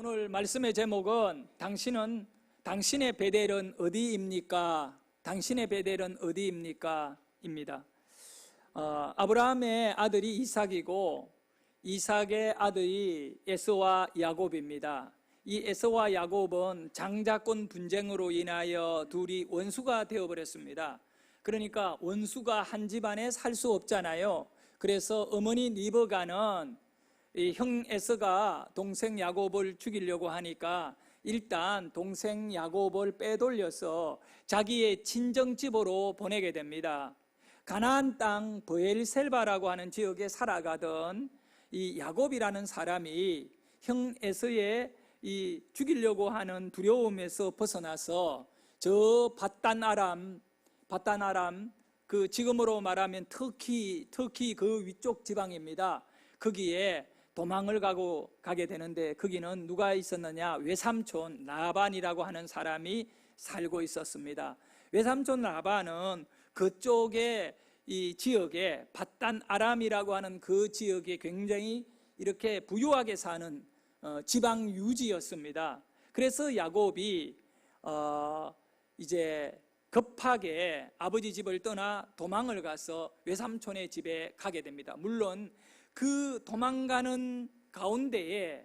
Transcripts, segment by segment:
오늘 말씀의 제목은 당신의 베델은 어디입니까? 당신의 베델은 어디입니까? 입니다. 아브라함의 아들이 이삭이고 이삭의 아들이 에서와 야곱입니다. 이 에서와 야곱은 장자권 분쟁으로 인하여 둘이 원수가 되어버렸습니다. 그러니까 원수가 한 집안에 살 수 없잖아요. 그래서 어머니 리브가는 이 형 에서가 동생 야곱을 죽이려고 하니까 일단 동생 야곱을 빼돌려서 자기의 친정집으로 보내게 됩니다. 가나안 땅 브엘셀바라고 하는 지역에 살아가던 이 야곱이라는 사람이 형 에서의 이 죽이려고 하는 두려움에서 벗어나서 저 바단 아람 그 지금으로 말하면 터키 그 위쪽 지방입니다. 거기에 도망을 가게 되는데 거기는 누가 있었느냐? 외삼촌 라반이라고 하는 사람이 살고 있었습니다. 외삼촌 라반은 그쪽에 이 지역에 바단 아람이라고 하는 그 지역에 굉장히 이렇게 부유하게 사는 지방 유지였습니다. 그래서 야곱이 이제 급하게 아버지 집을 떠나 도망을 가서 외삼촌의 집에 가게 됩니다. 물론 그 도망가는 가운데에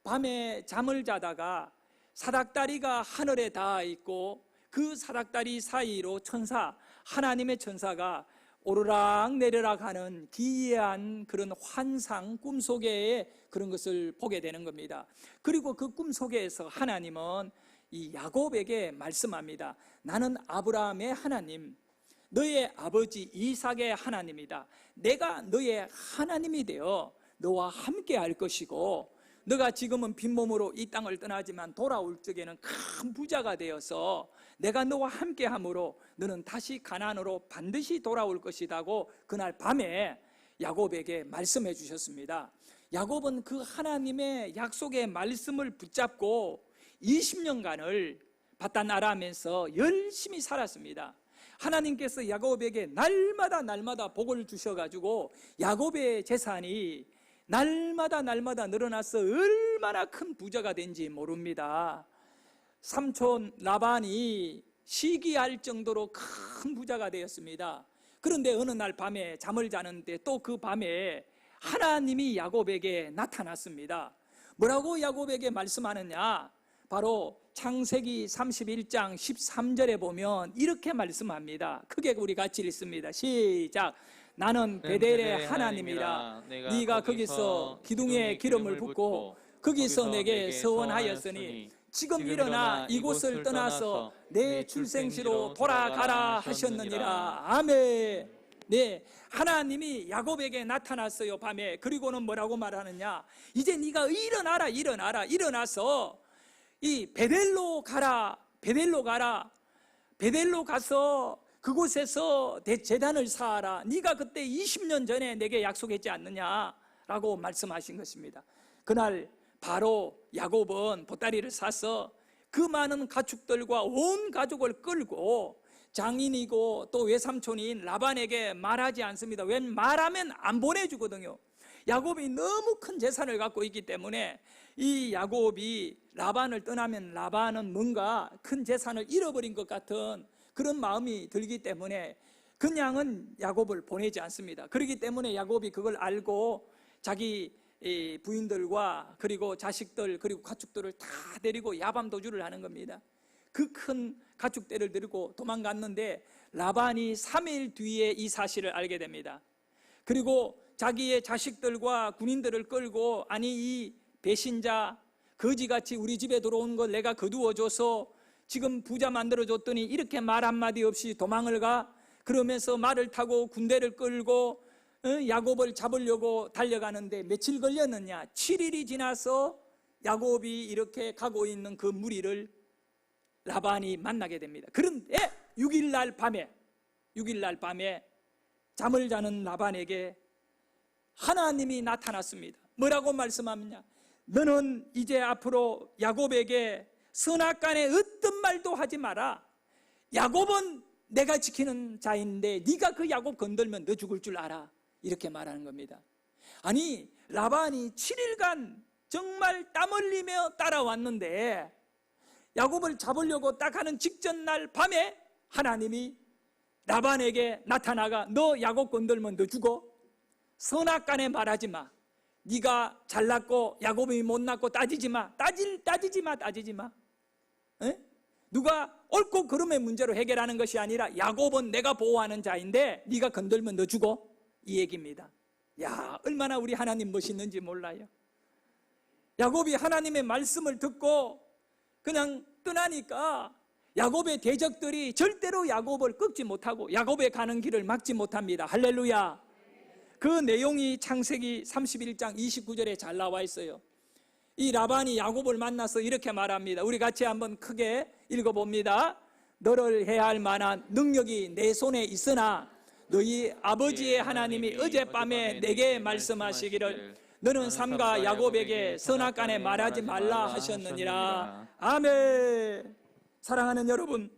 밤에 잠을 자다가 사닥다리가 하늘에 닿아 있고 그 사닥다리 사이로 하나님의 천사가 오르락 내리락 하는 기이한 그런 환상, 꿈속에 그런 것을 보게 되는 겁니다. 그리고 그 꿈속에서 하나님은 이 야곱에게 말씀합니다. 나는 아브라함의 하나님, 너의 아버지 이삭의 하나님이다. 내가 너의 하나님이 되어 너와 함께 할 것이고 너가 지금은 빈몸으로 이 땅을 떠나지만 돌아올 적에는 큰 부자가 되어서 내가 너와 함께 함으로 너는 다시 가나안으로 반드시 돌아올 것이라고 그날 밤에 야곱에게 말씀해 주셨습니다. 야곱은 그 하나님의 약속의 말씀을 붙잡고 20년간을 바단 아람에서 열심히 살았습니다. 하나님께서 야곱에게 날마다 복을 주셔가지고 야곱의 재산이 날마다 늘어나서 얼마나 큰 부자가 된지 모릅니다. 삼촌 라반이 시기할 정도로 큰 부자가 되었습니다. 그런데 어느 날 밤에 잠을 자는데 또 그 밤에 하나님이 야곱에게 나타났습니다. 뭐라고 야곱에게 말씀하느냐? 바로 창세기 31장 13절에 보면 이렇게 말씀합니다. 크게 우리 같이 읽습니다. 시작. 나는 베델의 하나님이라. 네가 거기서 기둥에 기름을 붓고 거기서 내게 서원하였으니 지금 일어나 이곳을 떠나서 내 출생시로 돌아가라 하셨느니라. 아멘. 네, 하나님이 야곱에게 나타났어요, 밤에. 그리고는 뭐라고 말하느냐? 이제 네가 일어나서 이 베델로 가라. 베델로 가서 그곳에서 제단을 쌓아라. 네가 그때 20년 전에 내게 약속했지 않느냐라고 말씀하신 것입니다. 그날 바로 야곱은 보따리를 사서 그 많은 가축들과 온 가족을 끌고 장인이고 또 외삼촌인 라반에게 말하지 않습니다. 왜 말하면 안 보내주거든요. 야곱이 너무 큰 재산을 갖고 있기 때문에 이 야곱이 라반을 떠나면 라반은 뭔가 큰 재산을 잃어버린 것 같은 그런 마음이 들기 때문에 그냥은 야곱을 보내지 않습니다. 그렇기 때문에 야곱이 그걸 알고 자기 부인들과 그리고 자식들 그리고 가축들을 다 데리고 야밤도주를 하는 겁니다. 그 큰 가축들을 데리고 도망갔는데 라반이 3일 뒤에 이 사실을 알게 됩니다. 그리고 자기의 자식들과 군인들을 끌고 아니 이 배신자 거지같이 우리 집에 들어온 걸 내가 거두어줘서 지금 부자 만들어줬더니 이렇게 말 한마디 없이 도망을 가. 그러면서 말을 타고 군대를 끌고 야곱을 잡으려고 달려가는데 며칠 걸렸느냐? 7일이 지나서 야곱이 이렇게 가고 있는 그 무리를 라반이 만나게 됩니다. 그런데 6일날 밤에 잠을 자는 라반에게 하나님이 나타났습니다. 뭐라고 말씀하느냐? 너는 이제 앞으로 야곱에게 선악간에 어떤 말도 하지 마라. 야곱은 내가 지키는 자인데 네가 그 야곱 건들면 너 죽을 줄 알아. 이렇게 말하는 겁니다. 아니 라반이 7일간 정말 땀 흘리며 따라왔는데 야곱을 잡으려고 딱 하는 직전 날 밤에 하나님이 라반에게 나타나가 너 야곱 건들면 너 죽어. 선악간에 말하지 마. 네가 잘났고 야곱이 못났고 따지지 마. 따지지 마. 에? 누가 옳고 그름의 문제로 해결하는 것이 아니라 야곱은 내가 보호하는 자인데 네가 건들면 너 죽어. 이 얘기입니다. 야, 얼마나 우리 하나님 멋있는지 몰라요. 야곱이 하나님의 말씀을 듣고 그냥 떠나니까 야곱의 대적들이 절대로 야곱을 꺾지 못하고 야곱의 가는 길을 막지 못합니다. 할렐루야. 그 내용이 창세기 31장 29절에 잘 나와 있어요. 이 라반이 야곱을 만나서 이렇게 말합니다. 우리 같이 한번 크게 읽어봅니다. 너를 해야 할 만한 능력이 내 손에 있으나 너희 아버지의 하나님이 어젯밤에 내게 말씀하시기를 너는 삼가 야곱에게 선악간에 말하지 말라 하셨느니라. 아멘. 사랑하는 여러분,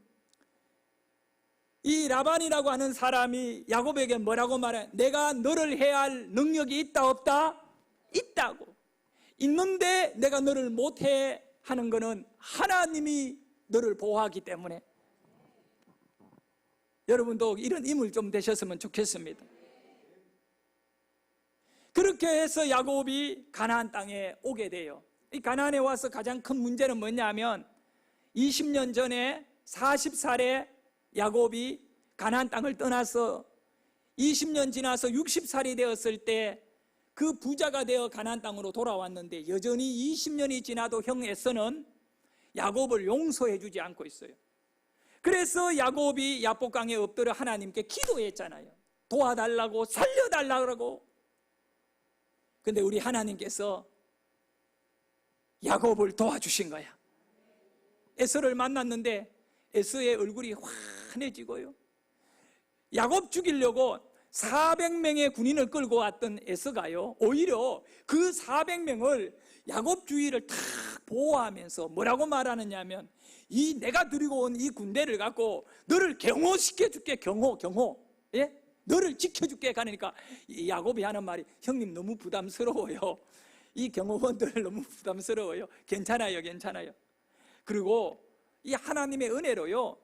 이 라반이라고 하는 사람이 야곱에게 뭐라고 말해? 내가 너를 해야 할 능력이 있다 없다? 있다고. 있는데 내가 너를 못해 하는 것은 하나님이 너를 보호하기 때문에. 여러분도 이런 인물 좀 되셨으면 좋겠습니다. 그렇게 해서 야곱이 가나안 땅에 오게 돼요. 이 가나안에 와서 가장 큰 문제는 뭐냐면 20년 전에 40살에 야곱이 가나안 땅을 떠나서 20년 지나서 60살이 되었을 때 그 부자가 되어 가나안 땅으로 돌아왔는데 여전히 20년이 지나도 형 에서는 야곱을 용서해 주지 않고 있어요. 그래서 야곱이 야복강에 엎드려 하나님께 기도했잖아요. 도와달라고, 살려달라고. 근데 우리 하나님께서 야곱을 도와주신 거야. 에서를 만났는데 에서의 얼굴이 환해지고요. 야곱 죽이려고 400명의 군인을 끌고 왔던 에서가요, 오히려 그 400명을 야곱 주위를 탁 보호하면서 뭐라고 말하느냐면 이 내가 들이고 온 이 군대를 갖고 너를 경호시켜 줄게. 경호. 예? 너를 지켜줄게. 가니까 야곱이 하는 말이 형님 너무 부담스러워요. 이 경호원들 너무 부담스러워요. 괜찮아요. 그리고 이 하나님의 은혜로요,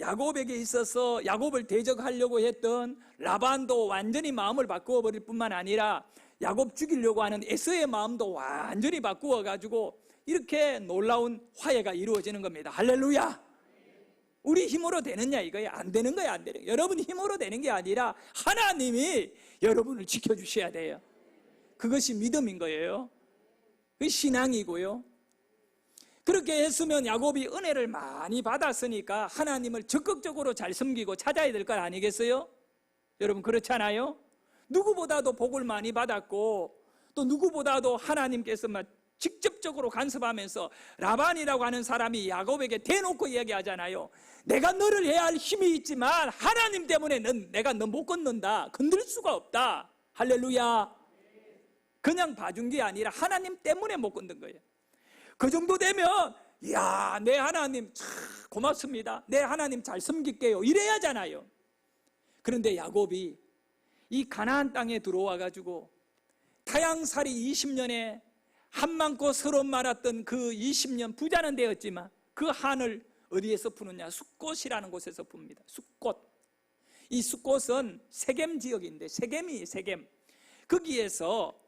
야곱에게 있어서 야곱을 대적하려고 했던 라반도 완전히 마음을 바꾸어 버릴 뿐만 아니라 야곱 죽이려고 하는 에서의 마음도 완전히 바꾸어 가지고 이렇게 놀라운 화해가 이루어지는 겁니다. 할렐루야. 우리 힘으로 되느냐 이거야? 안 되는 거야. 안 되는 거야. 여러분 힘으로 되는 게 아니라 하나님이 여러분을 지켜주셔야 돼요. 그것이 믿음인 거예요. 그 신앙이고요. 그렇게 했으면 야곱이 은혜를 많이 받았으니까 하나님을 적극적으로 잘 섬기고 찾아야 될 것 아니겠어요? 여러분 그렇잖아요? 누구보다도 복을 많이 받았고 또 누구보다도 하나님께서 막 직접적으로 간섭하면서 라반이라고 하는 사람이 야곱에게 대놓고 이야기하잖아요. 내가 너를 해야 할 힘이 있지만 하나님 때문에 내가 너 못 건넌다. 건들 수가 없다. 할렐루야. 그냥 봐준 게 아니라 하나님 때문에 못 건든 거예요. 그 정도 되면 이야, 내 하나님 참 고맙습니다. 내 하나님 잘 섬길게요. 이래야 하잖아요. 그런데 야곱이 이 가나안 땅에 들어와 가지고 타향살이 20년에 한 많고 서로 말았던 그 20년 부자는 되었지만 그 한을 어디에서 푸느냐? 숫꽃이라는 곳에서 풉니다. 숫꽃. 이 숫꽃은 세겜 지역인데 세겜. 거기에서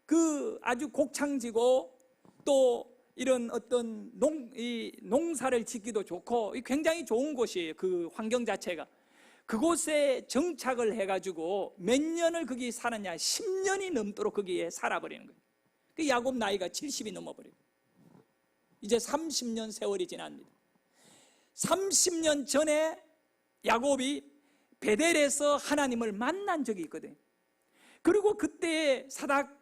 그 아주 곡창지고 또 이런 어떤 농사를 짓기도 좋고 굉장히 좋은 곳이에요. 그 환경 자체가. 그곳에 정착을 해가지고 몇 년을 거기 사느냐? 10년이 넘도록 거기에 살아버리는 거예요. 그 야곱 나이가 70이 넘어버려요. 이제 30년 세월이 지납니다. 30년 전에 야곱이 베델에서 하나님을 만난 적이 있거든요. 그리고 그때 사닥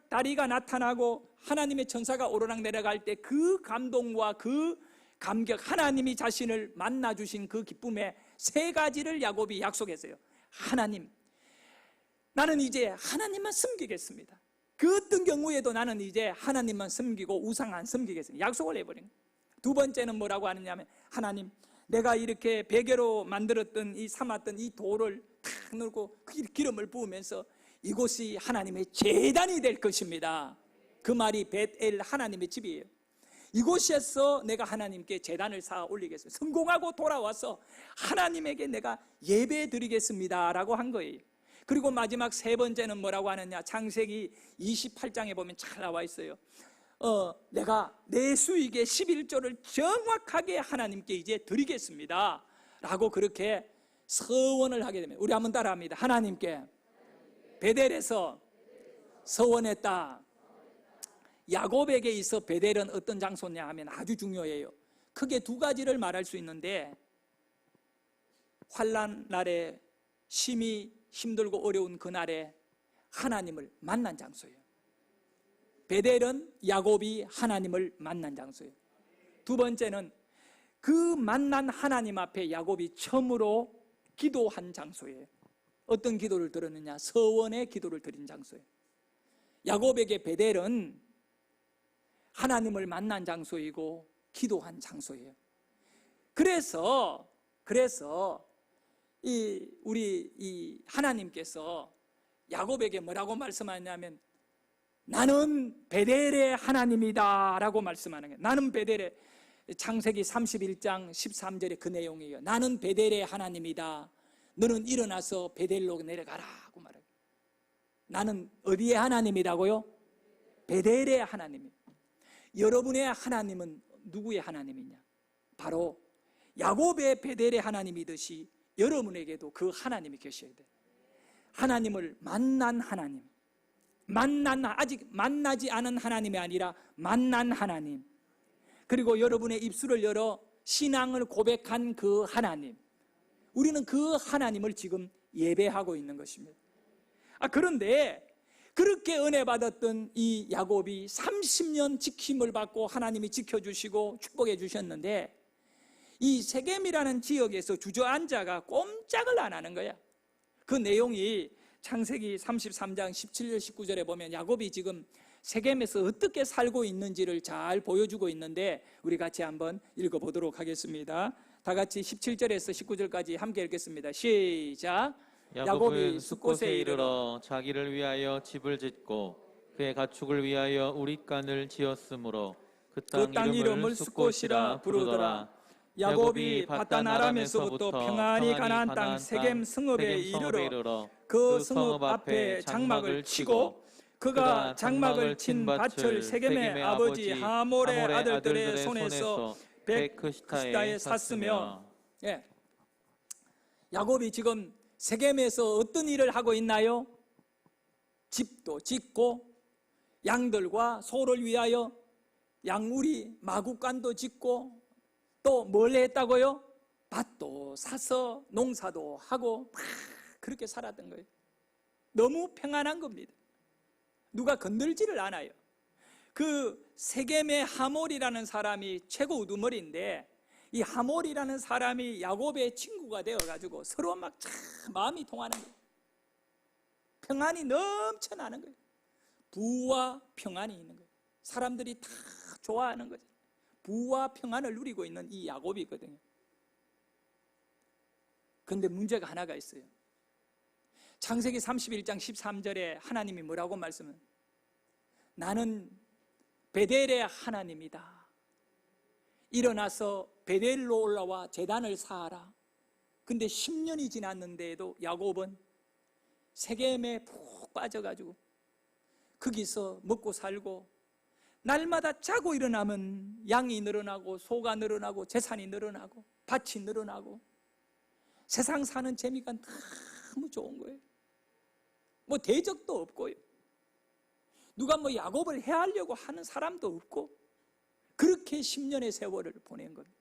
다리가 나타나고 하나님의 천사가 오르락 내려갈 때 그 감동과 그 감격, 하나님이 자신을 만나주신 그 기쁨의 세 가지를 야곱이 약속했어요. 하나님, 나는 이제 하나님만 섬기겠습니다. 그 어떤 경우에도 나는 이제 하나님만 섬기고 우상 안 섬기겠습니다. 약속을 해버린 거예요. 두 번째는 뭐라고 하느냐면 하나님, 내가 이렇게 베개로 만들었던 삼았던 이 돌을 탁 넣고 기름을 부으면서 이곳이 하나님의 제단이 될 것입니다. 그 말이 벳엘 하나님의 집이에요. 이곳에서 내가 하나님께 제단을 쌓아 올리겠습니다. 성공하고 돌아와서 하나님에게 내가 예배 드리겠습니다 라고 한 거예요. 그리고 마지막 세 번째는 뭐라고 하느냐, 창세기 28장에 보면 잘 나와 있어요. 내가 내 수익의 11조를 정확하게 하나님께 이제 드리겠습니다 라고 그렇게 서원을 하게 됩니다. 우리 한번 따라합니다. 하나님께 베델에서 서원했다. 야곱에게 있어 베델은 어떤 장소냐 하면 아주 중요해요. 크게 두 가지를 말할 수 있는데, 환난 날에 심히 힘들고 어려운 그날에 하나님을 만난 장소예요. 베델은 야곱이 하나님을 만난 장소예요. 두 번째는 그 만난 하나님 앞에 야곱이 처음으로 기도한 장소예요. 어떤 기도를 드렸느냐, 서원의 기도를 드린 장소예요. 야곱에게 베델은 하나님을 만난 장소이고 기도한 장소예요. 그래서 우리 하나님께서 야곱에게 뭐라고 말씀하냐면, 나는 베델의 하나님이다 라고 말씀하는 거예요. 나는 베델의, 창세기 31장 13절의 그 내용이에요. 나는 베델의 하나님이다. 너는 일어나서 베델로 내려가라고 말해요. 나는 어디의 하나님이라고요? 베델의 하나님이에요. 여러분의 하나님은 누구의 하나님이냐? 바로 야곱의 베델의 하나님이듯이 여러분에게도 그 하나님이 계셔야 돼요. 하나님을 만난 하나님, 아직 만나지 않은 하나님이 아니라 만난 하나님, 그리고 여러분의 입술을 열어 신앙을 고백한 그 하나님, 우리는 그 하나님을 지금 예배하고 있는 것입니다. 그런데 그렇게 은혜 받았던 이 야곱이 30년 지킴을 받고 하나님이 지켜주시고 축복해 주셨는데, 이 세겜이라는 지역에서 주저앉아가 꼼짝을 안 하는 거야. 그 내용이 창세기 33장 17절 19절에 보면 야곱이 지금 세겜에서 어떻게 살고 있는지를 잘 보여주고 있는데, 우리 같이 한번 읽어보도록 하겠습니다. 다 같이 17절에서 19절까지 함께 읽겠습니다. 시작. 야곱은 숫곳에 이르러 자기를 위하여 집을 짓고 그의 가축을 위하여 우릿간을 지었으므로 그 땅 이름을 숫곳이라 부르더라. 야곱이 밧단 아람에서부터 평안히 가나안 땅 세겜 성읍에 이르러 그 성읍 앞에 장막을 치고, 그가 장막을 친 밭을 세겜의 아버지 하몰의 아들들의 손에서 백크시타에 샀으며. 야곱이 지금 세겜에서 어떤 일을 하고 있나요? 집도 짓고 양들과 소를 위하여 양우리 마구간도 짓고, 또 뭘 했다고요? 밭도 사서 농사도 하고 막 그렇게 살았던 거예요. 너무 평안한 겁니다. 누가 건들지를 않아요. 그 세겜의 하몰이라는 사람이 최고 우두머리인데, 이 하몰이라는 사람이 야곱의 친구가 되어가지고 서로 막 참 마음이 통하는 거예요. 평안이 넘쳐나는 거예요. 부와 평안이 있는 거예요. 사람들이 다 좋아하는 거죠. 부와 평안을 누리고 있는 이 야곱이거든요. 그런데 문제가 하나가 있어요. 창세기 31장 13절에 하나님이 뭐라고 말씀은, 나는 베델의 하나님이다. 일어나서 베델로 올라와 제단을 쌓아라. 근데 10년이 지났는데도 야곱은 세겜에 푹 빠져가지고 거기서 먹고 살고, 날마다 자고 일어나면 양이 늘어나고 소가 늘어나고 재산이 늘어나고 밭이 늘어나고 세상 사는 재미가 너무 좋은 거예요. 뭐 대적도 없고요. 누가 뭐 야곱을 해하려고 하는 사람도 없고, 그렇게 10년의 세월을 보낸 겁니다.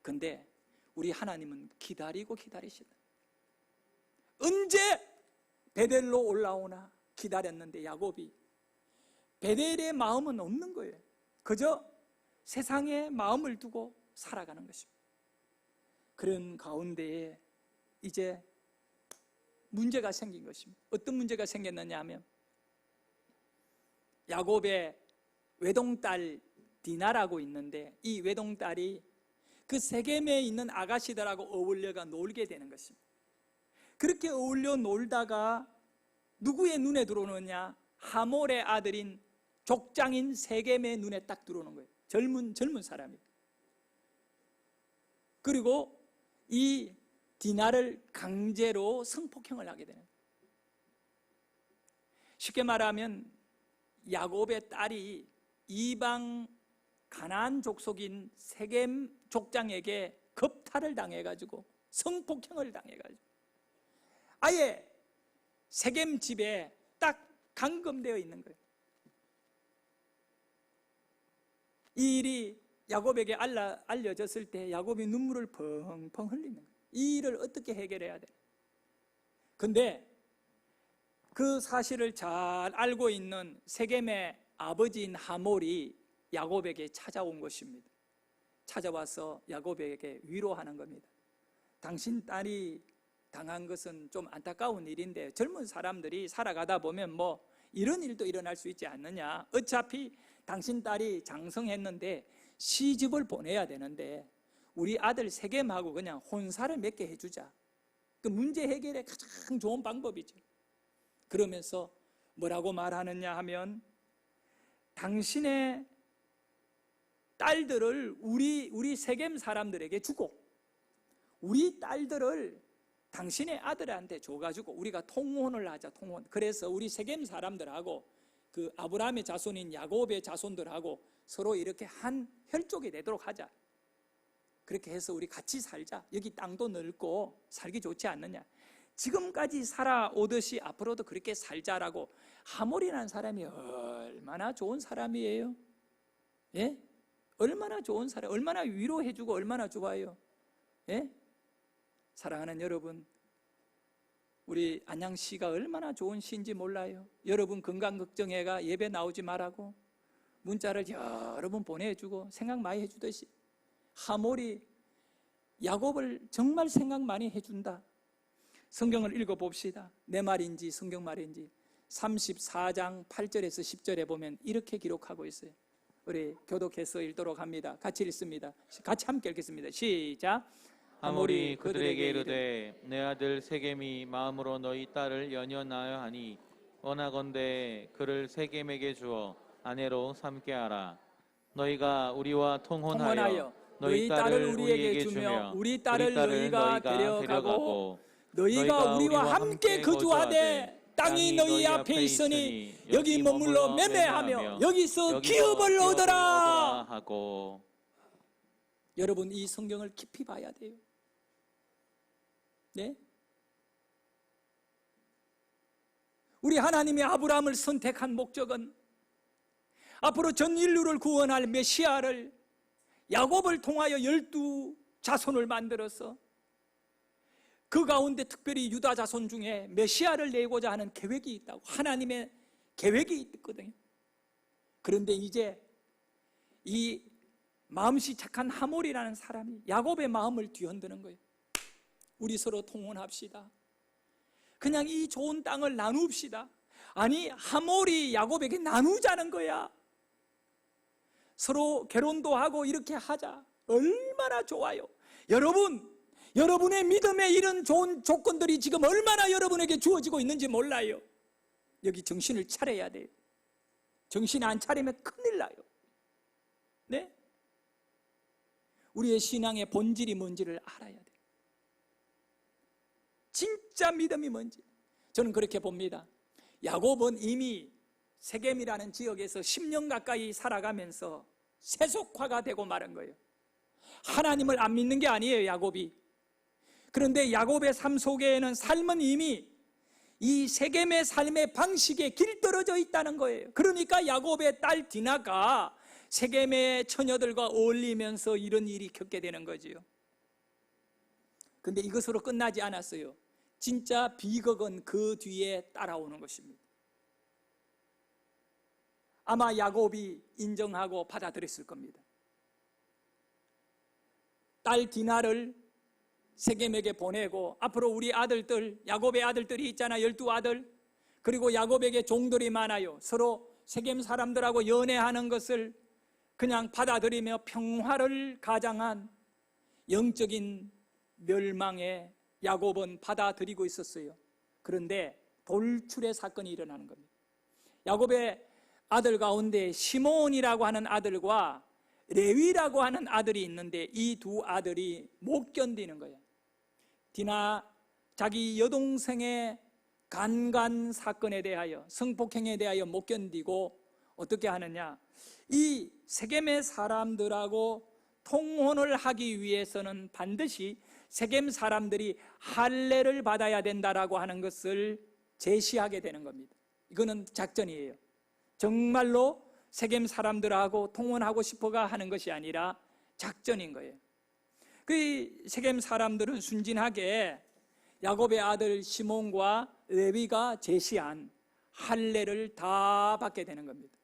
그런데 우리 하나님은 기다리고 기다리시다. 언제 베델로 올라오나 기다렸는데 야곱이 베델의 마음은 없는 거예요. 그저 세상에 마음을 두고 살아가는 것입니다. 그런 가운데에 이제 문제가 생긴 것입니다. 어떤 문제가 생겼느냐 하면, 야곱의 외동딸 디나라고 있는데, 이 외동딸이 그 세겜에 있는 아가씨들하고 어울려가 놀게 되는 것입니다. 그렇게 어울려 놀다가 누구의 눈에 들어오느냐? 하몰의 아들인 족장인 세겜의 눈에 딱 들어오는 거예요. 젊은 사람이. 그리고 이 디나를 강제로 성폭행을 하게 되는 거예요. 쉽게 말하면 야곱의 딸이 이방 가나안 족속인 세겜 족장에게 겁탈을 당해가지고 성폭행을 당해가지고 아예 세겜 집에 딱 감금되어 있는 거예요. 이 일이 야곱에게 알려졌을 때 야곱이 눈물을 펑펑 흘리는 거예요. 이 일을 어떻게 해결해야 돼? 근데 그 사실을 잘 알고 있는 세겜의 아버지인 하몰이 야곱에게 찾아온 것입니다. 찾아와서 야곱에게 위로하는 겁니다. 당신 딸이 당한 것은 좀 안타까운 일인데 젊은 사람들이 살아가다 보면 뭐 이런 일도 일어날 수 있지 않느냐. 어차피 당신 딸이 장성했는데 시집을 보내야 되는데 우리 아들 세겜하고 그냥 혼사를 맺게 해주자. 그 문제 해결의 가장 좋은 방법이죠. 그러면서 뭐라고 말하느냐 하면 당신의 딸들을 우리 세겜 사람들에게 주고 우리 딸들을 당신의 아들한테 줘가지고 우리가 통혼을 하자. 통혼. 그래서 우리 세겜 사람들하고 그 아브라함의 자손인 야곱의 자손들하고 서로 이렇게 한 혈족이 되도록 하자. 그렇게 해서 우리 같이 살자. 여기 땅도 넓고 살기 좋지 않느냐. 지금까지 살아오듯이 앞으로도 그렇게 살자라고. 하몰이라는 사람이 얼마나 좋은 사람이에요. 예? 얼마나 좋은 사람, 얼마나 위로해주고 얼마나 좋아요. 예? 사랑하는 여러분, 우리 안양시가 얼마나 좋은 시인지 몰라요. 여러분 건강 걱정해가 예배 나오지 말라고 문자를 여러 번 보내주고 생각 많이 해주듯이 하몰이 야곱을 정말 생각 많이 해준다. 성경을 읽어봅시다. 내 말인지 성경 말인지 34장 8절에서 10절에 보면 이렇게 기록하고 있어요. 우리 교독해서 읽도록 합니다. 같이 읽습니다. 같이 함께 읽겠습니다. 시작. 하몰이 그들에게 이르되 내 아들 세겜이 마음으로 너희 딸을 연연하여 하니 원하건대 그를 세겜에게 주어 아내로 삼게 하라. 너희가 우리와 통혼하여 너희 딸을 우리에게 주며 우리 딸을 너희가 데려가고 너희가 우리와 함께 거주하되 땅이 너희 앞에 있으니 여기 머물러 매매하며 여기서 기업을 얻어라 하고. 여러분 이 성경을 깊이 봐야 돼요. 네? 우리 하나님이 아브라함을 선택한 목적은 앞으로 전 인류를 구원할 메시아를 야곱을 통하여 12자손을 만들어서 그 가운데 특별히 유다 자손 중에 메시아를 내고자 하는 계획이 있다고. 하나님의 계획이 있거든요. 그런데 이제 이 마음씨 착한 하몰이라는 사람이 야곱의 마음을 뒤흔드는 거예요. 우리 서로 통혼합시다. 그냥 이 좋은 땅을 나눕시다. 아니 하몰이 야곱에게 나누자는 거야. 서로 결혼도 하고 이렇게 하자. 얼마나 좋아요. 여러분의 믿음에 이런 좋은 조건들이 지금 얼마나 여러분에게 주어지고 있는지 몰라요. 여기 정신을 차려야 돼요. 정신 안 차리면 큰일 나요. 네? 우리의 신앙의 본질이 뭔지를 알아야 돼요. 진짜 믿음이 뭔지. 저는 그렇게 봅니다. 야곱은 이미 세겜이라는 지역에서 10년 가까이 살아가면서 세속화가 되고 마른 거예요. 하나님을 안 믿는 게 아니에요, 야곱이. 그런데 야곱의 삶 속에는 삶은 이미 이 세겜의 삶의 방식에 길들어져 있다는 거예요. 그러니까 야곱의 딸 디나가 세겜의 처녀들과 어울리면서 이런 일이 겪게 되는 거지요. 근데 이것으로 끝나지 않았어요. 진짜 비극은 그 뒤에 따라오는 것입니다. 아마 야곱이 인정하고 받아들였을 겁니다. 딸 디나를 세겜에게 보내고 앞으로 우리 아들들, 야곱의 아들들이 있잖아, 12아들. 그리고 야곱에게 종들이 많아요. 서로 세겜 사람들하고 연애하는 것을 그냥 받아들이며 평화를 가장한 영적인 멸망에 야곱은 받아들이고 있었어요. 그런데 돌출의 사건이 일어나는 겁니다. 야곱의 아들 가운데 시몬이라고 하는 아들과 레위라고 하는 아들이 있는데 이 두 아들이 못 견디는 거예요. 디나 자기 여동생의 간간 사건에 대하여, 성폭행에 대하여 못 견디고 어떻게 하느냐, 이 세겜의 사람들하고 통혼을 하기 위해서는 반드시 세겜 사람들이 할례를 받아야 된다라고 하는 것을 제시하게 되는 겁니다. 이거는 작전이에요. 정말로 세겜 사람들하고 통혼하고 싶어가 하는 것이 아니라 작전인 거예요. 그 세겜 사람들은 순진하게 야곱의 아들 시몬과 레위가 제시한 할례를 다 받게 되는 겁니다.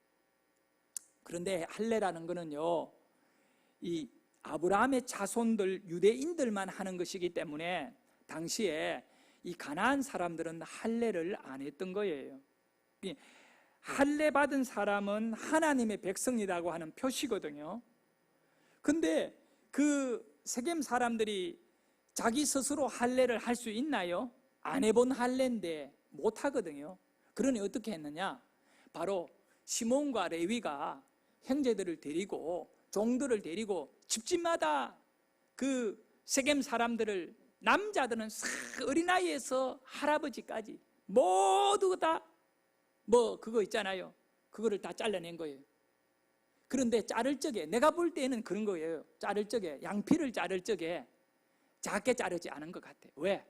그런데 할례라는 것은요, 이 아브라함의 자손들 유대인들만 하는 것이기 때문에 당시에 이 가나안 사람들은 할례를 안 했던 거예요. 할례 받은 사람은 하나님의 백성이라고 하는 표시거든요. 근데 그 세겜 사람들이 자기 스스로 할례를 할 수 있나요? 안 해본 할례인데 못 하거든요. 그러니 어떻게 했느냐? 바로 시몬과 레위가 형제들을 데리고 종들을 데리고 집집마다 그 세겜 사람들을, 남자들은 어린아이에서 할아버지까지 모두 다 그거 있잖아요. 그거를 다 잘라낸 거예요. 그런데 자를 적에, 내가 볼 때는 그런 거예요. 자를 적에, 양피를 자를 적에 작게 자르지 않은 것 같아요. 왜?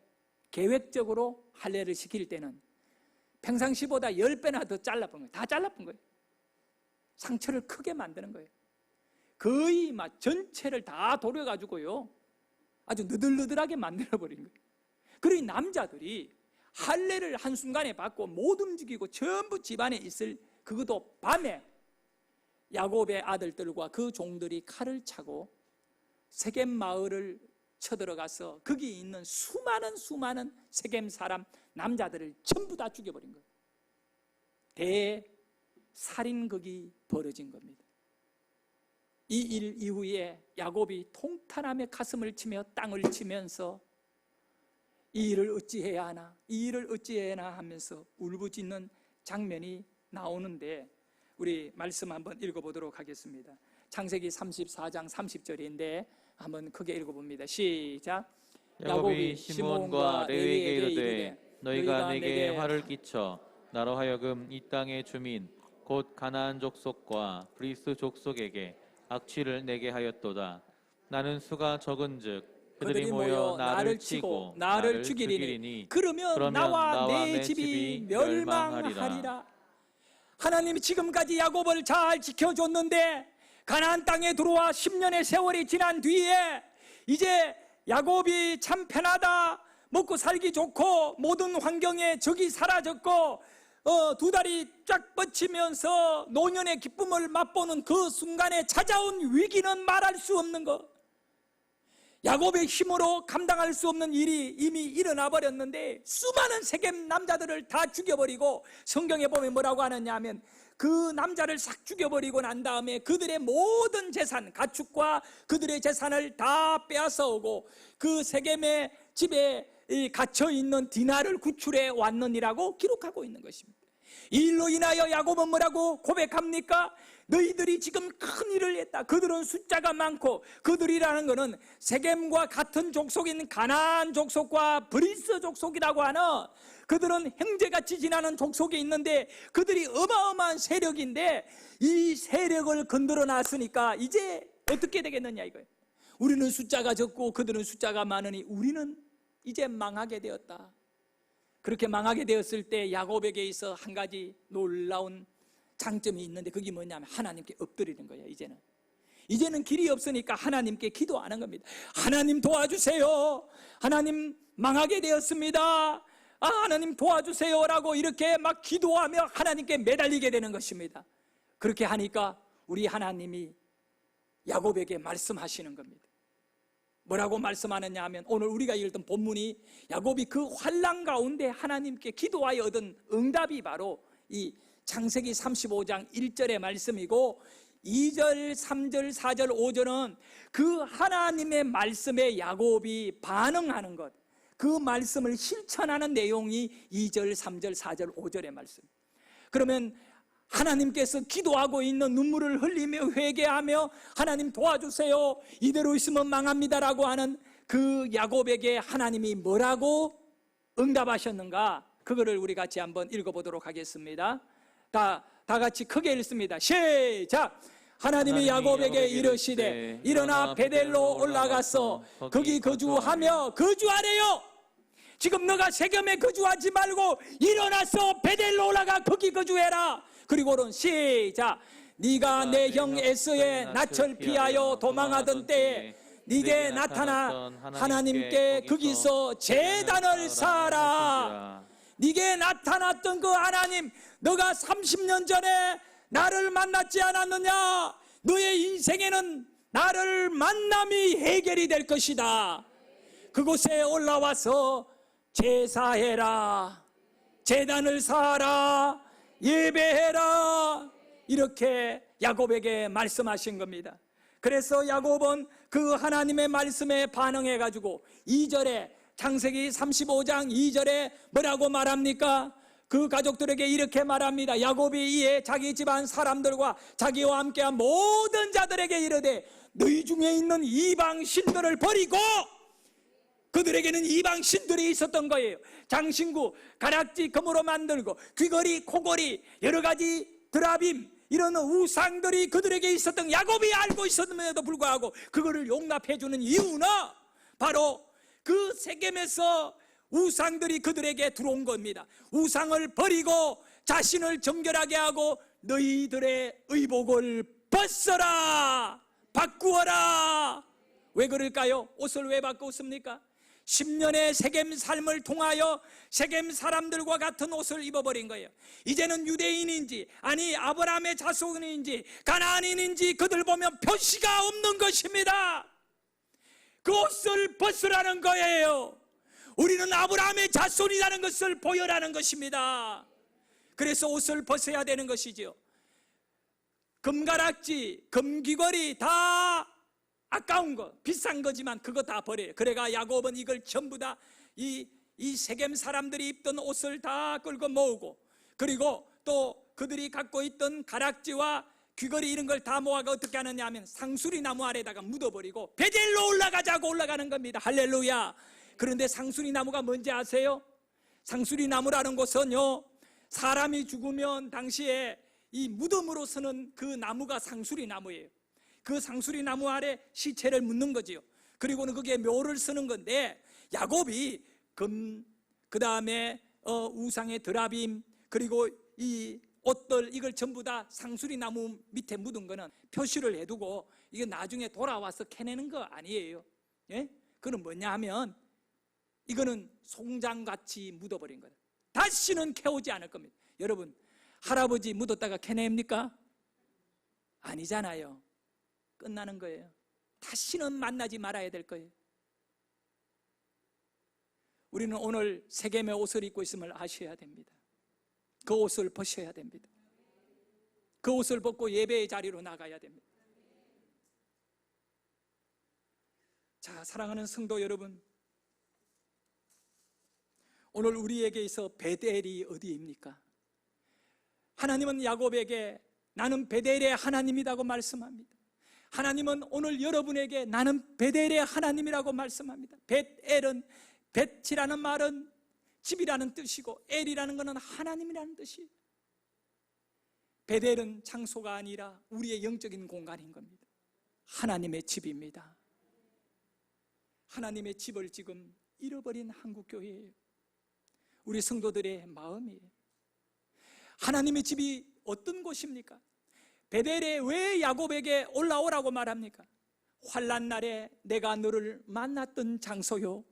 계획적으로 할례를 시킬 때는 평상시보다 10배나 더 잘라본 거예요. 다 잘라본 거예요. 상처를 크게 만드는 거예요. 거의 막 전체를 다 도려가지고요, 아주 느들느들하게 만들어버린 거예요. 그러니 남자들이 할례를 한순간에 받고 못 움직이고 전부 집안에 있을, 그것도 밤에 야곱의 아들들과 그 종들이 칼을 차고 세겜 마을을 쳐들어가서 거기 있는 수많은 세겜 사람 남자들을 전부 다 죽여버린 거예요. 대살인극이 벌어진 겁니다. 이 일 이후에 야곱이 통탄하며 가슴을 치며 땅을 치면서 이 일을 어찌해야 하나, 이 일을 어찌해야 하나 하면서 울부짖는 장면이 나오는데, 우리 말씀 한번 읽어보도록 하겠습니다. 창세기 34장 30절인데 한번 크게 읽어봅니다. 시작. 야곱이 시몬과 레위에게 이르되 너희가 내게 화를 끼쳐 나로 하여금 이 땅의 주민 곧 가나안 족속과 브리스 족속에게 악취를 내게 하였도다. 나는 수가 적은즉 그들이 모여 나를 치고 나를 죽이리니 그러면 나와 내 집이 멸망하리라. 하나님이 지금까지 야곱을 잘 지켜줬는데 가나안 땅에 들어와 10년의 세월이 지난 뒤에 이제 야곱이 참 편하다, 먹고 살기 좋고 모든 환경에 적이 사라졌고 두 다리 쫙 뻗치면서 노년의 기쁨을 맛보는 그 순간에 찾아온 위기는 말할 수 없는 것. 야곱의 힘으로 감당할 수 없는 일이 이미 일어나 버렸는데 수많은 세겜 남자들을 다 죽여버리고, 성경에 보면 뭐라고 하느냐 하면 그 남자를 싹 죽여버리고 난 다음에 그들의 모든 재산, 가축과 그들의 재산을 다 빼앗아오고 그 세겜의 집에 갇혀있는 디나를 구출해 왔느니라고 기록하고 있는 것입니다. 이 일로 인하여 야곱은 뭐라고 고백합니까? 너희들이 지금 큰 일을 했다. 그들은 숫자가 많고, 그들이라는 것은 세겜과 같은 족속인 가나안 족속과 브리스 족속이라고 하는, 그들은 형제같이 지나는 족속이 있는데 그들이 어마어마한 세력인데 이 세력을 건드려 놨으니까 이제 어떻게 되겠느냐 이거예요. 우리는 숫자가 적고 그들은 숫자가 많으니 우리는 이제 망하게 되었다. 그렇게 망하게 되었을 때 야곱에게 있어 한 가지 놀라운 장점이 있는데, 그게 뭐냐면 하나님께 엎드리는 거예요. 이제는 길이 없으니까 하나님께 기도하는 겁니다. 하나님 도와주세요. 하나님 망하게 되었습니다. 하나님 도와주세요라고 이렇게 막 기도하며 하나님께 매달리게 되는 것입니다. 그렇게 하니까 우리 하나님이 야곱에게 말씀하시는 겁니다. 뭐라고 말씀하느냐 하면, 오늘 우리가 읽었던 본문이 야곱이 그 환난 가운데 하나님께 기도하여 얻은 응답이 바로 이 창세기 35장 1절의 말씀이고, 2절, 3절, 4절, 5절은 그 하나님의 말씀에 야곱이 반응하는 것, 그 말씀을 실천하는 내용이 2절, 3절, 4절, 5절의 말씀. 그러면 하나님께서 기도하고 있는 눈물을 흘리며 회개하며 하나님 도와주세요, 이대로 있으면 망합니다라고 하는 그 야곱에게 하나님이 뭐라고 응답하셨는가? 그거를 우리 같이 한번 읽어보도록 하겠습니다. 다 같이 크게 읽습니다. 시작! 하나님이 야곱에게 이르시되 일어나 베델로 올라가서 거기 거주하며 거주하래요. 지금 너가 세겜에 거주하지 말고 일어나서 베델로 올라가 거기 거주해라. 그리고는 시작! 네가 내 형 에서의 낯을 피하여 도망하던 때에 네게 나타나 하나님께 거기서 제단을 쌓아라. 네게 나타났던 그 하나님, 너가 30년 전에 나를 만났지 않았느냐? 너의 인생에는 나를 만남이 해결이 될 것이다. 그곳에 올라와서 제사해라, 제단을 쌓아라, 예배해라, 이렇게 야곱에게 말씀하신 겁니다. 그래서 야곱은 그 하나님의 말씀에 반응해가지고 2절에, 창세기 35장 2절에 뭐라고 말합니까? 그 가족들에게 이렇게 말합니다. 야곱이 이에 자기 집안 사람들과 자기와 함께한 모든 자들에게 이르되 너희 중에 있는 이방 신들을 버리고, 그들에게는 이방 신들이 있었던 거예요. 장신구, 가락지 금으로 만들고 귀걸이, 코걸이, 여러 가지 드라빔, 이런 우상들이 그들에게 있었던, 야곱이 알고 있었음에도 불구하고 그거를 용납해 주는 이유는 바로 그 세겜에서 우상들이 그들에게 들어온 겁니다. 우상을 버리고 자신을 정결하게 하고 너희들의 의복을 벗어라, 바꾸어라. 왜 그럴까요? 옷을 왜 바꾸었습니까? 10년의 세겜 삶을 통하여 세겜 사람들과 같은 옷을 입어버린 거예요. 이제는 유대인인지 아니 아브라함의 자손인지 가나안인인지 그들 보면 표시가 없는 것입니다. 그 옷을 벗으라는 거예요. 우리는 아브라함의 자손이라는 것을 보여라는 것입니다. 그래서 옷을 벗어야 되는 것이죠. 금가락지, 금귀걸이 다 아까운 거, 비싼 거지만 그거 다 버려요. 그래가 야곱은 이걸 전부 다 이 세겜 사람들이 입던 옷을 다 끌고 모으고, 그리고 또 그들이 갖고 있던 가락지와 귀걸이 이런 걸 다 모아가 어떻게 하느냐 하면 상수리 나무 아래다가 묻어버리고 베델로 올라가자고 올라가는 겁니다. 할렐루야. 그런데 상수리 나무가 뭔지 아세요? 상수리 나무라는 곳은요, 사람이 죽으면 당시에 이 무덤으로 서는 그 나무가 상수리 나무예요. 그 상수리 나무 아래 시체를 묻는 거지요. 그리고는 거기에 묘를 쓰는 건데, 야곱이 금, 그 다음에 우상의 드라빔, 그리고 이 옷들, 이걸 전부 다 상수리 나무 밑에 묻은 거는 표시를 해두고 이게 나중에 돌아와서 캐내는 거 아니에요. 예? 그건 뭐냐 하면 이거는 송장같이 묻어버린 거다. 다시는 캐오지 않을 겁니다. 여러분, 할아버지 묻었다가 캐냅니까? 아니잖아요. 끝나는 거예요. 다시는 만나지 말아야 될 거예요. 우리는 오늘 세겜의 옷을 입고 있음을 아셔야 됩니다. 그 옷을 벗어야 됩니다. 그 옷을 벗고 예배의 자리로 나가야 됩니다. 자, 사랑하는 성도 여러분, 오늘 우리에게 있어 베델이 어디입니까? 하나님은 야곱에게 나는 베델의 하나님이라고 말씀합니다. 하나님은 오늘 여러분에게 나는 베델의 하나님이라고 말씀합니다. 벳엘은, 벳이라는 말은 집이라는 뜻이고 엘이라는 것은 하나님이라는 뜻이에요. 베델은 장소가 아니라 우리의 영적인 공간인 겁니다. 하나님의 집입니다. 하나님의 집을 지금 잃어버린 한국교회예요. 우리 성도들의 마음이에요. 하나님의 집이 어떤 곳입니까? 베델에 왜 야곱에게 올라오라고 말합니까? 환난 날에 내가 너를 만났던 장소요,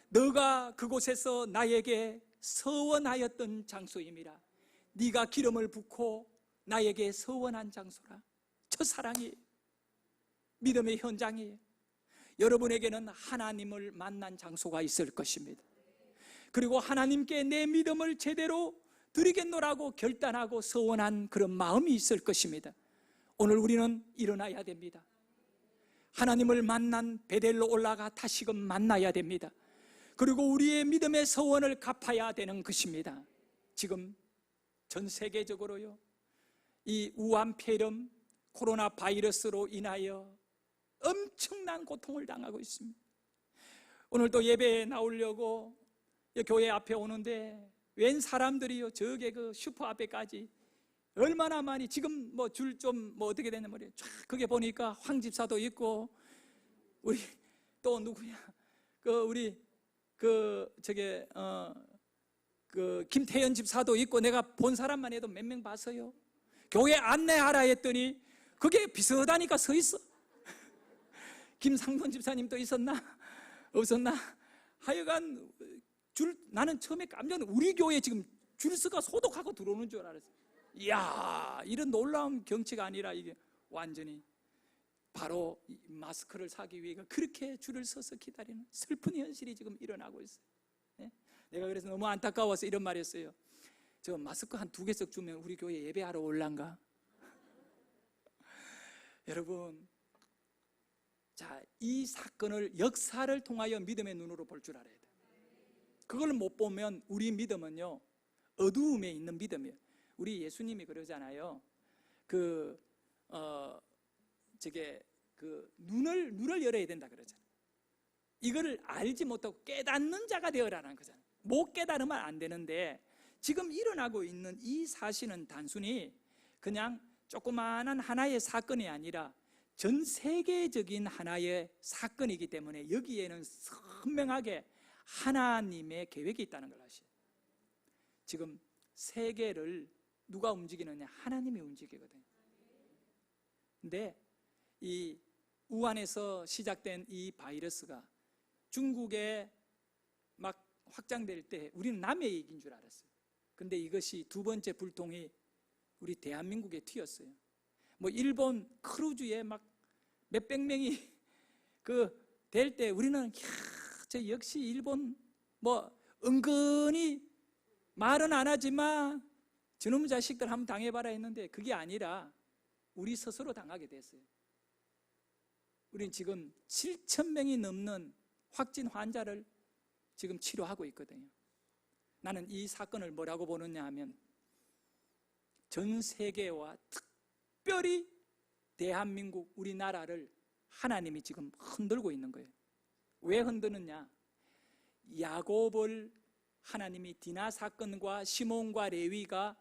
너가 그곳에서 나에게 서원하였던 장소임이라. 네가 기름을 붓고 나에게 서원한 장소라. 첫사랑이에요. 믿음의 현장이에요. 여러분에게는 하나님을 만난 장소가 있을 것입니다. 그리고 하나님께 내 믿음을 제대로 드리겠노라고 결단하고 서원한 그런 마음이 있을 것입니다. 오늘 우리는 일어나야 됩니다. 하나님을 만난 베델로 올라가 다시금 만나야 됩니다. 그리고 우리의 믿음의 서원을 갚아야 되는 것입니다. 지금 전 세계적으로요, 이 우한 폐렴, 코로나 바이러스로 인하여 엄청난 고통을 당하고 있습니다. 오늘 또 예배에 나오려고 교회 앞에 오는데 웬 사람들이요, 저게 그 슈퍼 앞에까지 얼마나 많이, 지금 뭐 줄 좀 뭐 어떻게 되냐 말이에요. 쫙 그게 보니까 황 집사도 있고, 우리 또 누구야, 우리 저게 그 김태현 집사도 있고, 내가 본 사람만 해도 몇 명 봤어요. 교회 안내하라 했더니 그게 비슷하니까 서 있어. 김상돈 집사님도 있었나? 없었나? 하여간 나는 처음에 깜짝 놀랐어요. 우리 교회 지금 줄서가 소독하고 들어오는 줄 알았어요. 이야, 이런 놀라운 경치가 아니라 이게 완전히 바로 마스크를 사기 위해 그렇게 줄을 서서 기다리는 슬픈 현실이 지금 일어나고 있어요. 네? 내가 그래서 너무 안타까워서 이런 말 했어요. 저 마스크 한 2개씩 주면 우리 교회 예배하러 올란가? 여러분, 자, 이 사건을 역사를 통하여 믿음의 눈으로 볼 줄 알아야 돼요. 그걸 못 보면 우리 믿음은요, 어두움에 있는 믿음이에요. 우리 예수님이 그러잖아요. 눈을 열어야 된다 그러잖아요. 이거를 알지 못하고 깨닫는 자가 되어라는 거잖아요. 못 깨달으면 안 되는데, 지금 일어나고 있는 이 사실은 단순히 그냥 조그마한 하나의 사건이 아니라 전 세계적인 하나의 사건이기 때문에 여기에는 선명하게 하나님의 계획이 있다는 걸 아시죠? 지금 세계를 누가 움직이느냐? 하나님이 움직이거든요. 근데 이 우한에서 시작된 이 바이러스가 중국에 막 확장될 때 우리는 남의 얘기인 줄 알았어요. 근데 이것이 2번째 불통이 우리 대한민국에 튀었어요. 뭐 일본 크루즈에 막 몇백 명이 될 때 우리는 저 역시 일본 뭐 은근히 말은 안 하지만 저놈 자식들 한번 당해봐라 했는데, 그게 아니라 우리 스스로 당하게 됐어요. 우린 지금 7,000명이 넘는 확진 환자를 지금 치료하고 있거든요. 나는 이 사건을 뭐라고 보느냐 하면 전 세계와 특별히 대한민국, 우리나라를 하나님이 지금 흔들고 있는 거예요. 왜 흔드느냐? 야곱을 하나님이 디나 사건과 시몬과 레위가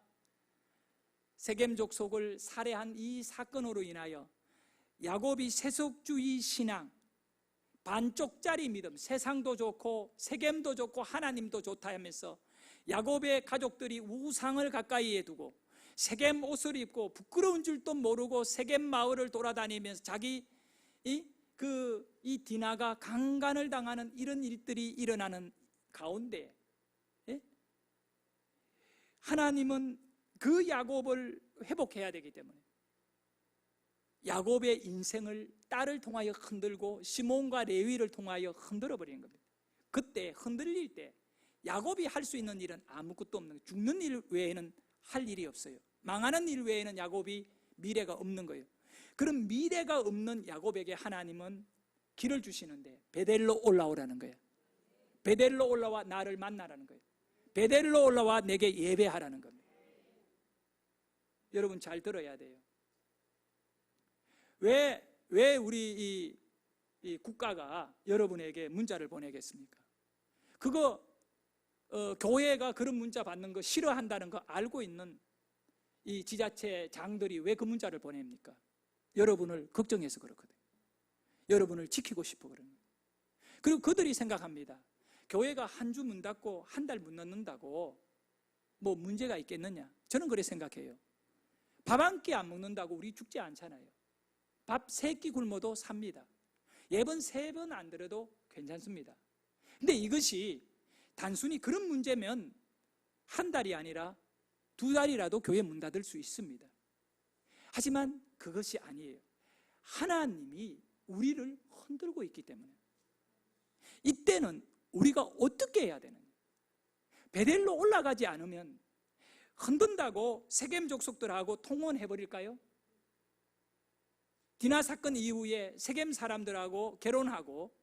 세겜 족속을 살해한 이 사건으로 인하여 야곱이 세속주의 신앙, 반쪽짜리 믿음, 세상도 좋고 세겜도 좋고 하나님도 좋다 하면서 야곱의 가족들이 우상을 가까이에 두고 세겜 옷을 입고 부끄러운 줄도 모르고 세겜 마을을 돌아다니면서 자기 이 디나가 강간을 당하는 이런 일들이 일어나는 가운데, 하나님은 그 야곱을 회복해야 되기 때문에 야곱의 인생을 딸을 통하여 흔들고 시몬과 레위를 통하여 흔들어 버리는 겁니다. 그때 흔들릴 때 야곱이 할 수 있는 일은 아무것도 없는 거예요. 죽는 일 외에는 할 일이 없어요. 망하는 일 외에는 야곱이 미래가 없는 거예요. 그럼 미래가 없는 야곱에게 하나님은 길을 주시는데 베델로 올라오라는 거예요. 베델로 올라와 나를 만나라는 거예요. 베델로 올라와 내게 예배하라는 겁니다. 여러분 잘 들어야 돼요. 왜 우리 이 국가가 여러분에게 문자를 보내겠습니까? 그거 교회가 그런 문자 받는 거 싫어한다는 거 알고 있는 이 지자체 장들이 왜 그 문자를 보냅니까? 여러분을 걱정해서 그렇거든요. 여러분을 지키고 싶어 그러는 거예요. 그리고 그들이 생각합니다. 교회가 한 주 문 닫고 한 달 문 넣는다고 뭐 문제가 있겠느냐? 저는 그렇게 생각해요. 밥 한 끼 안 먹는다고 우리 죽지 않잖아요. 밥 3끼 굶어도 삽니다. 예번 3번 안 들어도 괜찮습니다. 근데 이것이 단순히 그런 문제면 한 달이 아니라 2달이라도 교회 문 닫을 수 있습니다. 하지만 그것이 아니에요. 하나님이 우리를 흔들고 있기 때문에 이때는 우리가 어떻게 해야 되느냐? 베델로 올라가지 않으면 흔든다고 세겜 족속들하고 통혼해버릴까요? 디나 사건 이후에 세겜 사람들하고 결혼하고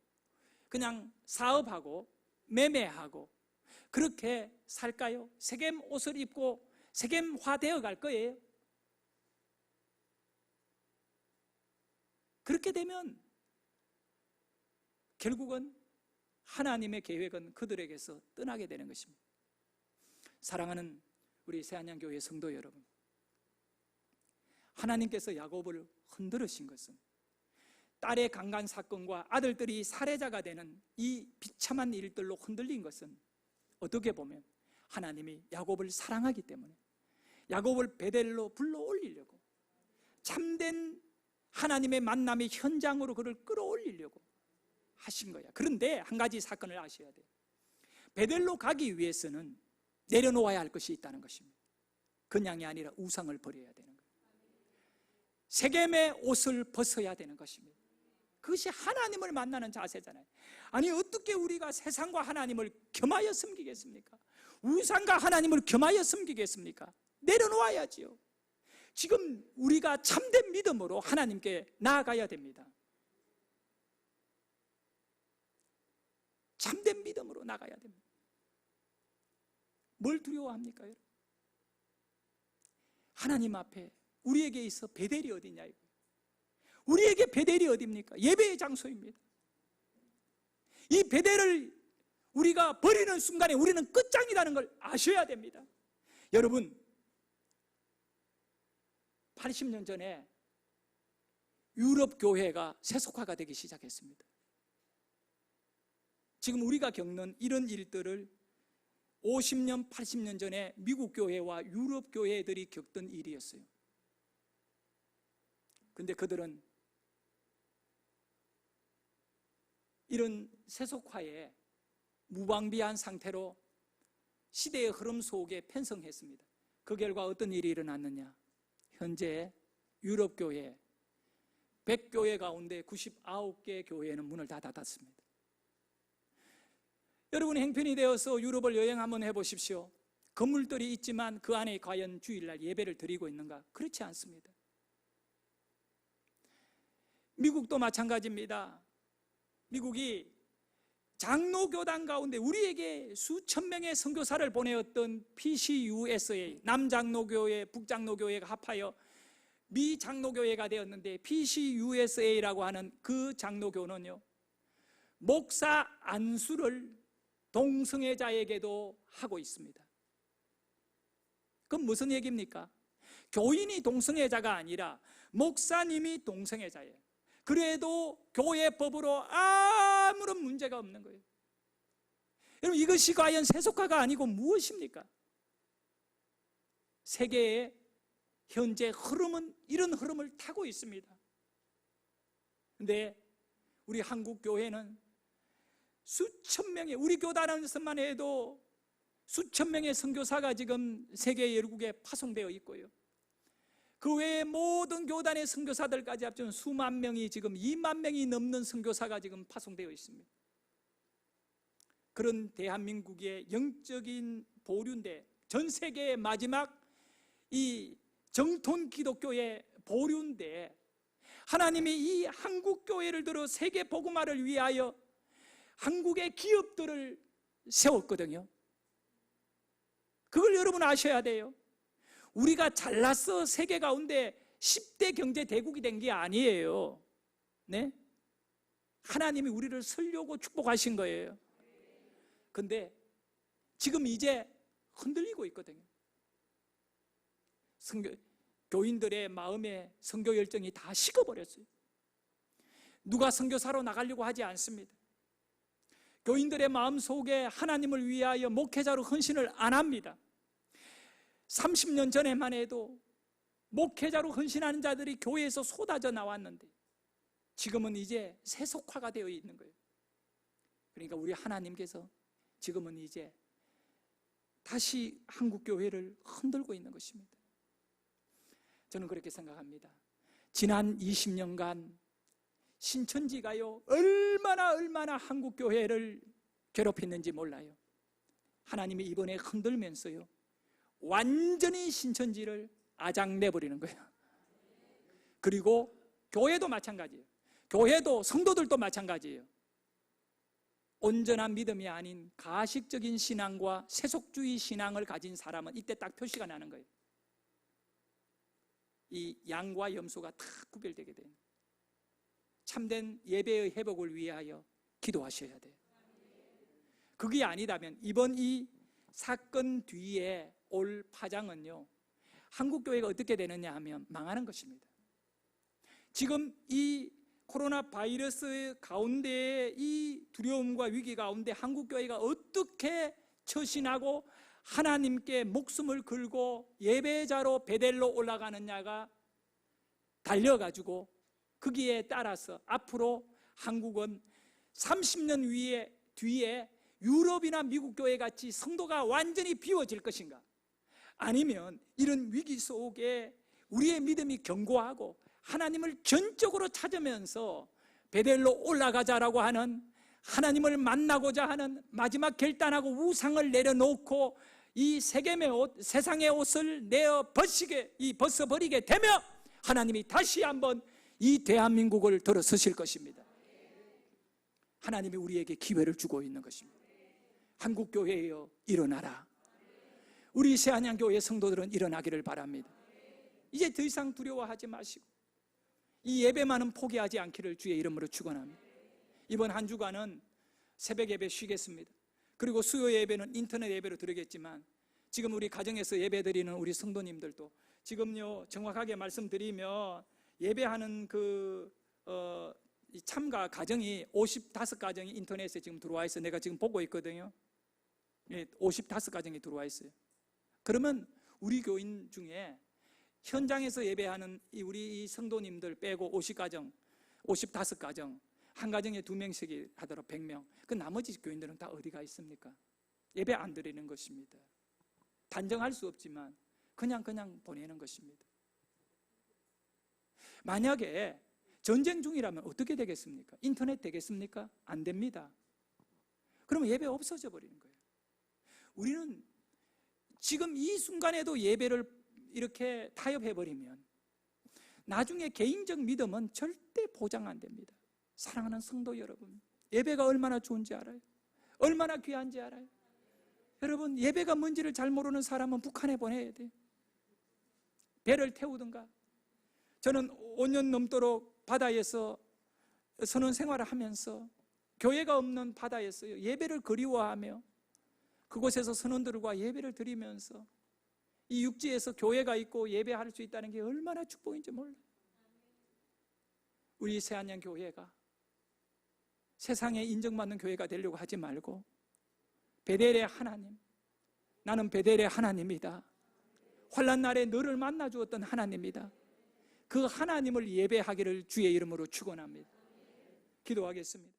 그냥 사업하고 매매하고 그렇게 살까요? 세겜 옷을 입고 세겜화 되어 갈 거예요? 그렇게 되면 결국은 하나님의 계획은 그들에게서 떠나게 되는 것입니다. 사랑하는 우리 새안양교회 성도 여러분, 하나님께서 야곱을 흔들으신 것은 딸의 강간 사건과 아들들이 살해자가 되는 이 비참한 일들로 흔들린 것은 어떻게 보면 하나님이 야곱을 사랑하기 때문에 야곱을 베델로 불러 올리려고, 참된 하나님의 만남의 현장으로 그를 끌어올리려고 하신 거야. 그런데 한 가지 사건을 아셔야 돼요. 베델로 가기 위해서는 내려놓아야 할 것이 있다는 것입니다. 그냥이 아니라 우상을 버려야 되는 거예요. 세겜의 옷을 벗어야 되는 것입니다. 그것이 하나님을 만나는 자세잖아요. 아니 어떻게 우리가 세상과 하나님을 겸하여 섬기겠습니까? 우상과 하나님을 겸하여 섬기겠습니까? 내려놓아야지요. 지금 우리가 참된 믿음으로 하나님께 나아가야 됩니다. 참된 믿음으로 나가야 됩니다. 뭘 두려워합니까, 여러분? 하나님 앞에 우리에게 있어 베델이 어디냐 이거예요. 우리에게 베델이 어디입니까? 예배의 장소입니다. 이 베델을 우리가 버리는 순간에 우리는 끝장이라는 걸 아셔야 됩니다. 여러분, 80년 전에 유럽 교회가 세속화가 되기 시작했습니다. 지금 우리가 겪는 이런 일들을 50년, 80년 전에 미국 교회와 유럽 교회들이 겪던 일이었어요. 근데 그들은 이런 세속화에 무방비한 상태로 시대의 흐름 속에 편성했습니다. 그 결과 어떤 일이 일어났느냐? 현재 유럽 교회 100교회 가운데 99개 교회는 문을 다 닫았습니다. 여러분, 행편이 되어서 유럽을 여행 한번 해보십시오. 건물들이 있지만 그 안에 과연 주일날 예배를 드리고 있는가? 그렇지 않습니다. 미국도 마찬가지입니다. 미국이 장로교단 가운데 우리에게 수천 명의 선교사를 보내었던 PCUSA, 남장로교회, 북장로교회가 합하여 미 장로교회가 되었는데, PCUSA라고 하는 그 장로교는요, 목사 안수를 동성애자에게도 하고 있습니다. 그건 무슨 얘기입니까? 교인이 동성애자가 아니라 목사님이 동성애자예요. 그래도 교회법으로 아무런 문제가 없는 거예요. 여러분, 이것이 과연 세속화가 아니고 무엇입니까? 세계의 현재 흐름은 이런 흐름을 타고 있습니다. 그런데 우리 한국 교회는 수천 명의, 우리 교단에서만 해도 수천 명의 선교사가 지금 세계 열국에 파송되어 있고요. 그 외에 모든 교단의 선교사들까지 합치면 수만 명이, 지금 2만 명이 넘는 선교사가 지금 파송되어 있습니다. 그런 대한민국의 영적인 보류인데, 전 세계의 마지막 이 정통 기독교의 보류인데, 하나님이 이 한국 교회를 들어 세계 복음화를 위하여 한국의 기업들을 세웠거든요. 그걸 여러분 아셔야 돼요. 우리가 잘나서 세계 가운데 10대 경제 대국이 된 게 아니에요. 네? 하나님이 우리를 살려고 축복하신 거예요. 근데 지금 이제 흔들리고 있거든요. 교인들의 마음에 선교 열정이 다 식어버렸어요. 누가 선교사로 나가려고 하지 않습니다. 교인들의 마음 속에 하나님을 위하여 목회자로 헌신을 안 합니다. 30년 전에만 해도 목회자로 헌신하는 자들이 교회에서 쏟아져 나왔는데, 지금은 이제 세속화가 되어 있는 거예요. 그러니까 우리 하나님께서 지금은 이제 다시 한국 교회를 흔들고 있는 것입니다. 저는 그렇게 생각합니다. 지난 20년간 신천지가요, 얼마나 한국 교회를 괴롭혔는지 몰라요. 하나님이 이번에 흔들면서요, 완전히 신천지를 아작내버리는 거예요. 그리고 교회도 마찬가지예요. 교회도, 성도들도 마찬가지예요. 온전한 믿음이 아닌 가식적인 신앙과 세속주의 신앙을 가진 사람은 이때 딱 표시가 나는 거예요. 이 양과 염소가 다 구별되게 돼요. 참된 예배의 회복을 위하여 기도하셔야 돼요. 그게 아니다면 이번 이 사건 뒤에 올 파장은요, 한국교회가 어떻게 되느냐 하면 망하는 것입니다. 지금 이 코로나 바이러스 가운데의 이 두려움과 위기 가운데 한국교회가 어떻게 처신하고 하나님께 목숨을 걸고 예배자로 베델로 올라가느냐가 달려가지고 거기에 따라서 앞으로 한국은 30년 뒤에 유럽이나 미국 교회 같이 성도가 완전히 비워질 것인가, 아니면 이런 위기 속에 우리의 믿음이 견고하고 하나님을 전적으로 찾으면서 베델로 올라가자라고 하는, 하나님을 만나고자 하는 마지막 결단하고 우상을 내려놓고 이 세겜의 옷, 세상의 옷을 벗어버리게 되며 하나님이 다시 한번 이 대한민국을 들어서실 것입니다. 하나님이 우리에게 기회를 주고 있는 것입니다. 한국교회여 일어나라. 우리 새안양교회 성도들은 일어나기를 바랍니다. 이제 더 이상 두려워하지 마시고 이 예배만은 포기하지 않기를 주의 이름으로 축원합니다. 이번 한 주간은 새벽 예배 쉬겠습니다. 그리고 수요 예배는 인터넷 예배로 드리겠지만, 지금 우리 가정에서 예배 드리는 우리 성도님들도 지금요, 정확하게 말씀드리면 예배하는 이 참가 가정이 55가정이 인터넷에 지금 들어와 있어요. 내가 지금 보고 있거든요. 55가정이 들어와 있어요. 그러면 우리 교인 중에 현장에서 예배하는 우리 성도님들 빼고 50가정, 55가정, 한 가정에 2명씩 하도록 100명. 그 나머지 교인들은 다 어디가 있습니까? 예배 안 드리는 것입니다. 단정할 수 없지만 그냥 보내는 것입니다. 만약에 전쟁 중이라면 어떻게 되겠습니까? 인터넷 되겠습니까? 안 됩니다. 그러면 예배 없어져 버리는 거예요. 우리는 지금 이 순간에도 예배를 이렇게 타협해버리면 나중에 개인적 믿음은 절대 보장 안 됩니다. 사랑하는 성도 여러분, 예배가 얼마나 좋은지 알아요? 얼마나 귀한지 알아요? 여러분, 예배가 뭔지를 잘 모르는 사람은 북한에 보내야 돼요. 배를 태우든가. 저는 5년 넘도록 바다에서 선원 생활을 하면서 교회가 없는 바다에서 예배를 그리워하며 그곳에서 선원들과 예배를 드리면서 이 육지에서 교회가 있고 예배할 수 있다는 게 얼마나 축복인지 몰라요. 우리 새안양 교회가 세상에 인정받는 교회가 되려고 하지 말고 베델의 하나님, 나는 베델의 하나님이다. 환난 날에 너를 만나 주었던 하나님이다. 그 하나님을 예배하기를 주의 이름으로 축원합니다. 기도하겠습니다.